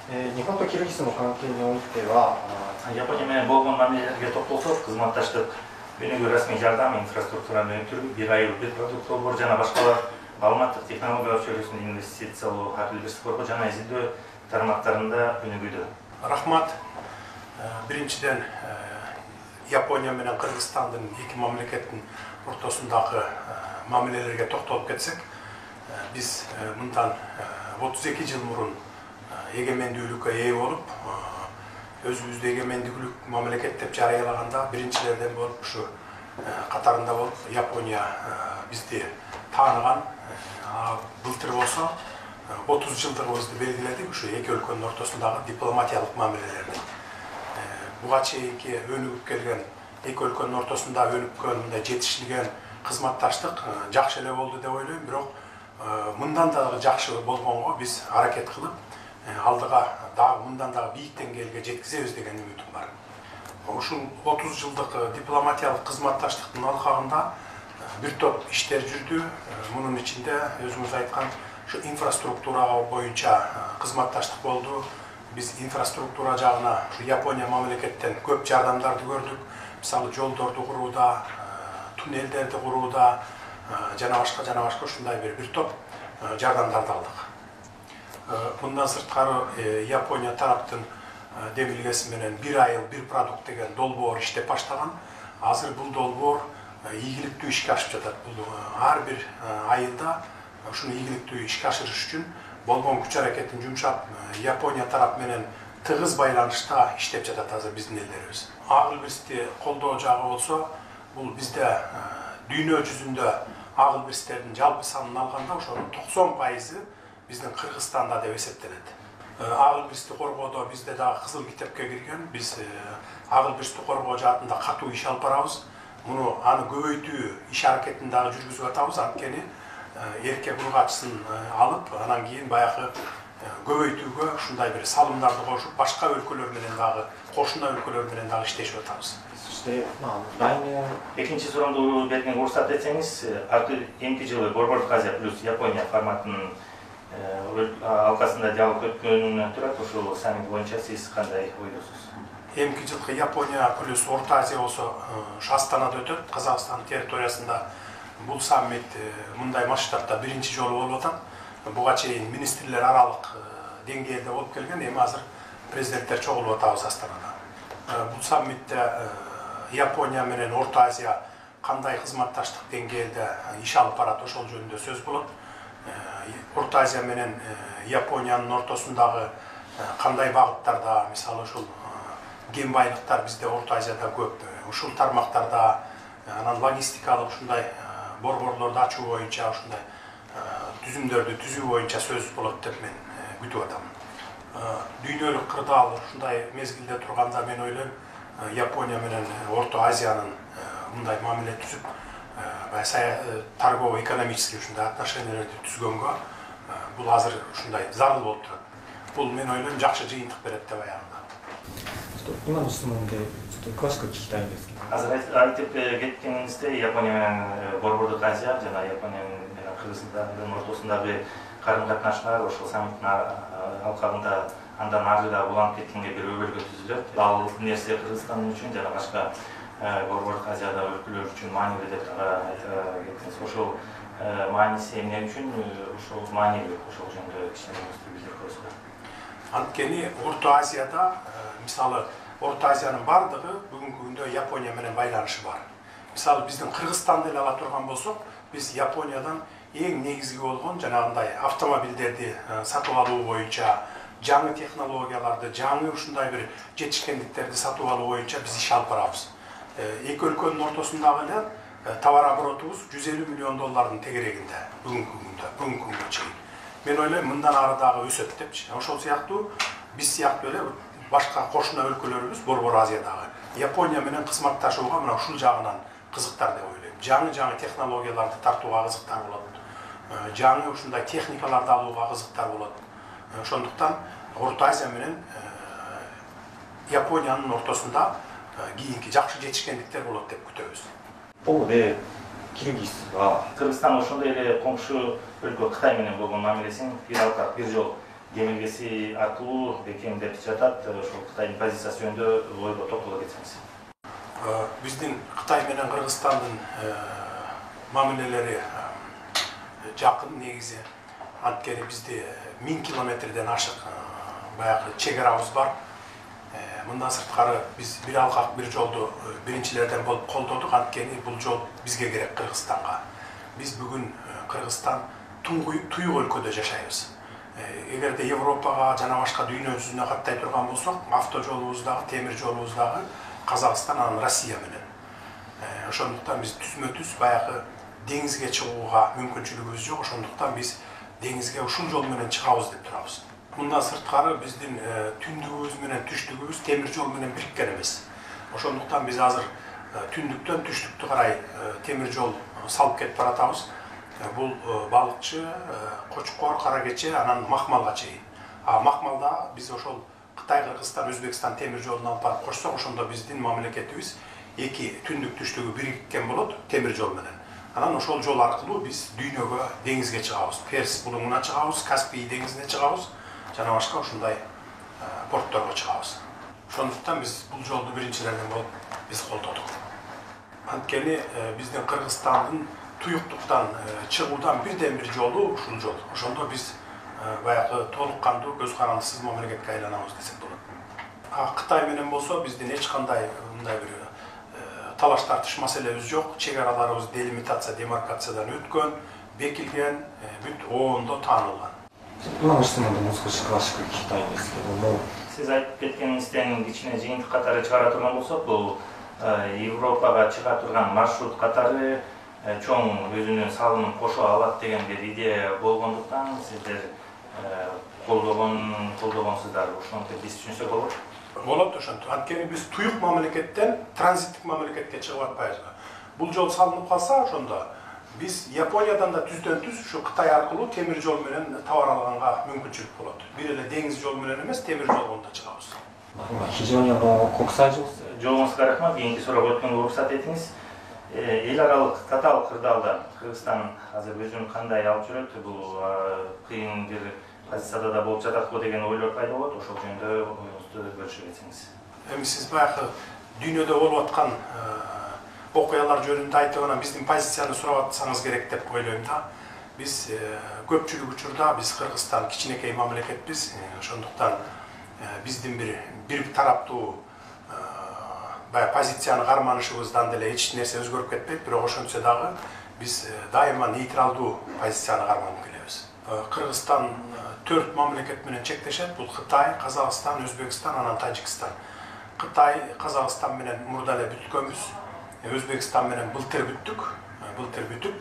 日本とキルギスの関係においては、Yaponiya менен болгон мамилелерге токтолсок, кызматташтык, өнүгүү расмий жардам, инфраструктураны өтүрүү, бир айыл бир продукт долбоор жана башкалар маалыматтык технологиялар чөйрөсүндө инвестициялоо, ар бир спорго жана изилдөө тармактарында өнүгүүдө. Рахмат. Биринчиден Япония менен Кыргызстандын эки мамлекеттин ортосундагы мамилелерге токтолуп кетсек, биз мындан 32 жыл мурун эгемендүүлүккө ээ болуп, өзүбүздү эгемендүүлүк мамлекет деп жарыялаганда биринчилерден болуп, ушу катарында болуп, Япония бизди тааныган. Былтыр болсо 30 жылдыгыбызды белгиледик ушу эки өлкөнүн ортосундагы дипломатиялык мамилелерди. Буга чейинки өнүгүп келген эки өлкөнүн ортосунда өнүккөн, мындай жетишилген кызматташтык жакшы эле болду деп ойлойм, бирок мындан дагы жакшы болгонго биз аракет кылып, алдыга дагы мындан дагы бийик деңгээлге жеткизебиз деген үмүтүм бар. Ушул 30 жылдык дипломатиялык кызматташтыктын алкагында бир топ иштер жүрдү. Мунун ичинде өзүңүз айткан ушу инфраструктура боюнча кызматташтык болду. Биз инфраструктура жагына ушу Япония мамлекеттен көп жардамдарды көрдүк. Мисалы жолдорду курууда, туннелдерди курууда жана башка ушундай бир топ жардамдарды алдык. Мындан сырткары Япония тараптын демилгеси менен бир айыл бир продукт деген долбоор иштеп баштаган. Азыр бул долбоор ийгиликтүү ишке ашып жатат. Бул ар бир айылда ушуну ийгиликтүү ишке ашырыш үчүн болгон күч аракетин жумшап, Япония тарап менен тыгыз байланышта иштеп жатат азыр биздин элдерибиз. Ак илбирсти колдоо жагы болсо, бул бизде дүйнө жүзүндө ак илбирстердин жалпы санын алганда ошонун 90% биздин Кыргызстанда деп эсептелет. Ак илбирсти коргоодо бизде дагы кызыл китепке кирген. Биз ак илбирсти коргоо жаатында катуу иш алып барабыз. Муну аны көбөйтүү иш аракетин дагы жүргүзүп атабыз. Анткени эркек ургачысын алып, анан кийин баягы көбөйтүүгө ушундай бир салымдарды кошуп, башка өлкөлөр менен дагы, кошуна өлкөлөр менен дагы иштешип атабыз. Экинчи суроомду берген уруксат этсеңиз, эмки жылы Борбордук Азия плюс Япония форматынын алкасында диалог өткөнүнөн турат, ушул саммит боюнча сиз кандай ойлойсуз? Эмки жылкы Япония плюс Орто Азия болсо Астанада өтөт, Казакстан территориясында. Бул саммит мындай масштабта биринчи жолу болуп атат. Буга чейин министрлер аралык деңгээлде болуп келген, эми азыр президенттер чогулуп атабыз Астанада. Бул саммитте Япония менен Орто Азия кандай кызматташтык деңгээлде иш алып барат, ошол жөнүндө сөз болот. Орто Азия менен Япониянын ортосундагы кандай багыттарда, мисалы ушул кен байлыктар бизде Орто Азияда көп, ушул тармактарда, анан логистикалык ушундай борборлорду ачуу боюнча, ушундай түзүмдөрдү түзүү боюнча сөз болот деп мен күтүп атам. Дүйнөлүк кырдаал ушундай мезгилде турганда мен ойлойм, Япония менен Орто Азиянын мындай мамиле түзүп, торгово-экономический ушундай отношениялерди түзгөнгө бул азыр ушундай зарыл болуп турат. Бул мен ойлойм жакшы жыйынтык берет деп аягында. 今の質問でちょっと詳しく聞きたいんですけど。Азыр айтып кеткениңизде, Япония менен Борбордук Азия жана Япония менен Кыргызстандын ортосундагы карым-катнаштар ошол саммиттин алкагында андан ары да уланып кеткенге бир өбөлгө түзүлөт. Ал нерсе Кыргызстан үчүн жана башка Борбордук Азиядагы өлкөлөр үчүн маанилүү деп айттыңыз. Ошол мааниси эмне үчүн ошол маанилүү, ошол жөнүндө кичине билдирип коесузбу? Анткени Орто Азияда, мисалы Орто Азиянын бардыгы бүгүнкү күндө Япония менен байланышы бар. Мисалы биздин Кыргызстанды эле ала турган болсок, биз Япониядан эң негизги болгон жанагындай автомобилдерди сатып алуу боюнча, жаңы технологияларды, жаңы ушундай бир жетишкендиктерди сатып алуу боюнча биз иш алып барабыз. Эки өлкөнүн ортосундагы эле товар оборотубуз $150 миллион тегерегинде бүгүнкү күнгө чейин. Мен ойлойм, мындан ары дагы өсөт депчи. Ошол сыяктуу биз сыяктуу эле башка кошуна өлкөлөрүбүз Борбор Азиядагы Япония менен кызматташууга мына ушул жагынан кызыктар деп ойлойм. Жаңы технологияларды тартууга кызыктар болот. Жаңы ушундай техникаларды алууга кызыктар болот. Ошондуктан Орто Азия менен Япониянын ортосунда кийинки жакшы жетишкендиктер болот деп күтөбүз. Бул Кыргызстан ошондой эле коңшу өлкө Кытай менен болгон мамилесин бир жол кемелгеси аркылуу бекемдеп жатат. Ошол Кытайдын позициясы жөнүндө ойго токтоло кетсеңиз. Биздин Кытай менен Кыргызстандын мамилелери жакын негизи. Анткени бизде 1000 километрден ашык баягы чек-арабыз бар. Мындан сырткары биз бир алкак бир жолду биринчилерден болуп колдодук. Анткени бул жол бизге керек, Кыргызстанга. Биз бүгүн Кыргызстан туюк өлкөдө жашайбыз. Эгерде Европага жана башка дүйнө жүзүнө каттай турган болсок, автожолубуз дагы, темир жолубуз дагы Казакстан, анан Россия менен. Ошондуктан биз түзмө-түз баягы деңизге чыгууга мүмкүнчүлүгүбүз жок. Ошондуктан биз деңизге ушул жол менен чыгабыз деп турабыз. Мындан сырткары биздин түндүгүбүз менен түштүгүбүз темир жол менен бириккен эмес. Ошондуктан биз азыр түндүктөн түштүктү карай темир жол салып кетип баратабыз. Бул балыкчы, Кочкор, Каракече, анан Макмалга чейин. Макмалда биз ошол Кытай, Кыргызстан, Өзбекстан темир жолун алып барып кошсок, ошондо биздин мамлекетибиз эки түндүк түштүгү бириккен болот темир жол менен. Анан ошол жол аркылуу биз дүйнөгө, деңизге чыгабыз. Перс булуңуна чыгабыз, Каспий деңизине чыгабыз, жана башка ушундай портторго чыгабыз. Ошондуктан биз бул жолду биринчилерден болуп биз колдодук. Анткени биздин Кыргызстандын туюктуктан чыгуудан бирден бир жолу ушул жол. Ошондо биз баягы толук кандуу көз карандысыз мамлекетке айланабыз десек болот. Кытай менен болсо биздин эч кандай мындай бир талаш тартыш маселебиз жок. Чек араларыбыз делимитация, демаркациядан өткөн, бекилген, бүт оондо таанылган. Сиз айтып кеткениңизден кичине жыйынтык катары чыгара турган болсок, бул Европага чыга турган маршрут катары чоң өзүнүн салымын кошо алат деген бир идея болгондуктан сиздер колдогонсуздар. Ошондо биз түшүнсөк болот. Болот ошентип. Анткени биз туюк мамлекеттен транзиттик мамлекетке чыгып атпайбызбы. Бул жол салынып калса, ошондо биз Япониядан да түздөн-түз ушу Кытай аркылуу темир жол менен товар алганга мүмкүнчүлүк болот. Бир эле деңиз жол менен эмес, темир жолдон да чыгабыз. Жообуңузга рахмат. Кийинки суроого өткөнгө уруксат этиңиз. Эл аралык татаал кырдаалда Кыргызстан азыр өзүн кандай алып жүрөт? Бул кыйын бир позицияда да болуп жатат деген ойлор пайда болот. Ошол жөнүндө оюңузду бөлүшүп кетсеңиз. Эми сиз баягы дүйнөдө болуп аткан окуялар жөнүндө айтып анан биздин позицияны сурап атсаңыз керек деп ойлойм да. Биз көпчүлүк учурда биз Кыргызстан кичинекей мамлекетпиз. Ошондуктан биздин бир тараптуу позицияны карманышыбыздан деле эч нерсе өзгөрүп кетпейт, бирок ошентсе дагы биз дайыма нейтралдуу позицияны карманып келебиз. Кыргызстан 4 мамлекет менен чектешет. Бул Кытай, Казакстан, Өзбекстан, анан Тажикстан. Кытай, Казакстан менен мурда эле бүткөнбүз. Өзбекстан менен былтыр бүтүп,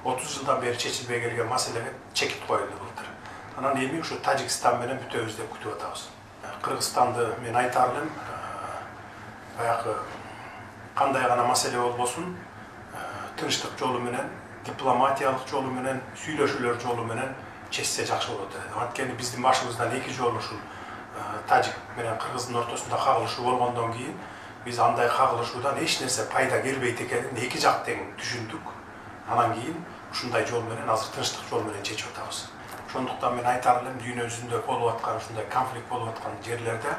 30 жылдан бери чечилбей келген маселеге чекит коюлду былтыр. Анан эми ушу Тажикстан менен бүтөбүз деп күтүп атабыз. Кыргызстанды мен айтар элем, баягы кандай гана маселе болбосун, тынчтык жолу менен, дипломатиялык жолу менен, сүйлөшүүлөр жолу менен чечсе жакшы болот. Анткени биздин башыбыздан эки жол ушул Тажик менен Кыргыздын ортосунда кагылышуу болгондон кийин биз андай кагылышуудан эч нерсе пайда келбейт экенин эки жак тең түшүндүк. Анан кийин ушундай жол менен азыр тынчтык жол менен чечип атабыз. Ошондуктан мен айтар элем, дүйнө жүзүндө болуп аткан ушундай конфликт болуп аткан жерлерде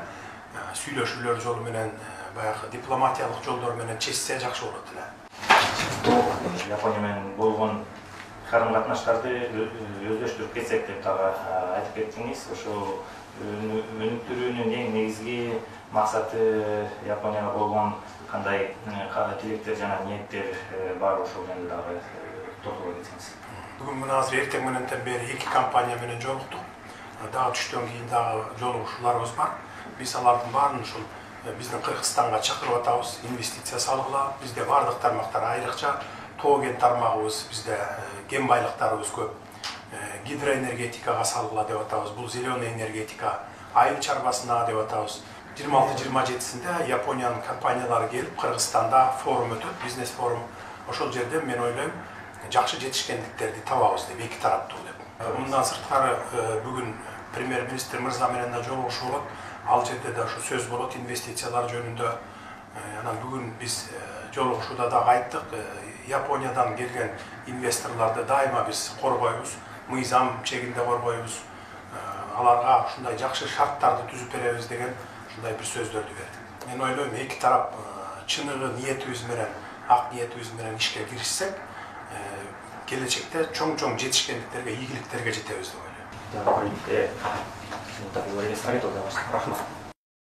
сүйлөшүүлөр жолу менен, баягы дипломатиялык жолдор менен чечсе жакшы болот эле. Япония менен болгон карым-катнаштарды өздөштүрүп кетсек деп дагы айтып кеттиңиз. Ошо өнүктүрүүнүн эң негизги максаты Японияга болгон кандай тилектер жана ниеттер бар, ошол жөнүндө дагы токтоло кетсеңиз. Бүгүн мына азыр эртең мененден бери эки компания менен жолуктук. Дагы түштөн кийин дагы жолугушууларыбыз бар. Биз алардын баарын ушул биздин Кыргызстанга чакырып атабыз, инвестиция салгыла. Бизде бардык тармактар айрыкча, тоо кен тармагыбыз, бизде кен байлыктарыбыз көп. Гидроэнергетикага салгыла деп атабыз. Бул зеленый энергетика, айыл чарбасына деп атабыз. 26-27-синде Япониянын компаниялары келип Кыргызстанда форум өтөт, бизнес форум. Ошол жерде мен ойлойм, жакшы жетишкендиктерди табабыз деп, эки тараптуу деп. Мындан сырткары бүгүн премьер-министр мырза менен да жолугушуу болот. Ал жерде да ушу сөз болот инвестициялар жөнүндө. Анан бүгүн биз жолугушууда дагы айттык, Япониядан келген инвесторлорду дайыма биз коргойбуз, мыйзам чегинде коргойбуз. аларга ушундай жакшы шарттарды түзүп беребиз деген ушундай бир сөздөрдү берди. Мен ойлойм эки тарап чыныгы ниетибиз менен, ак ниетибиз менен ишке киришсек, келечекте чоң жетишкендиктерге, ийгиликтерге жетебиз деп ойлойм. じゃあこれにてインタビュー終わりです。ありがとうございました。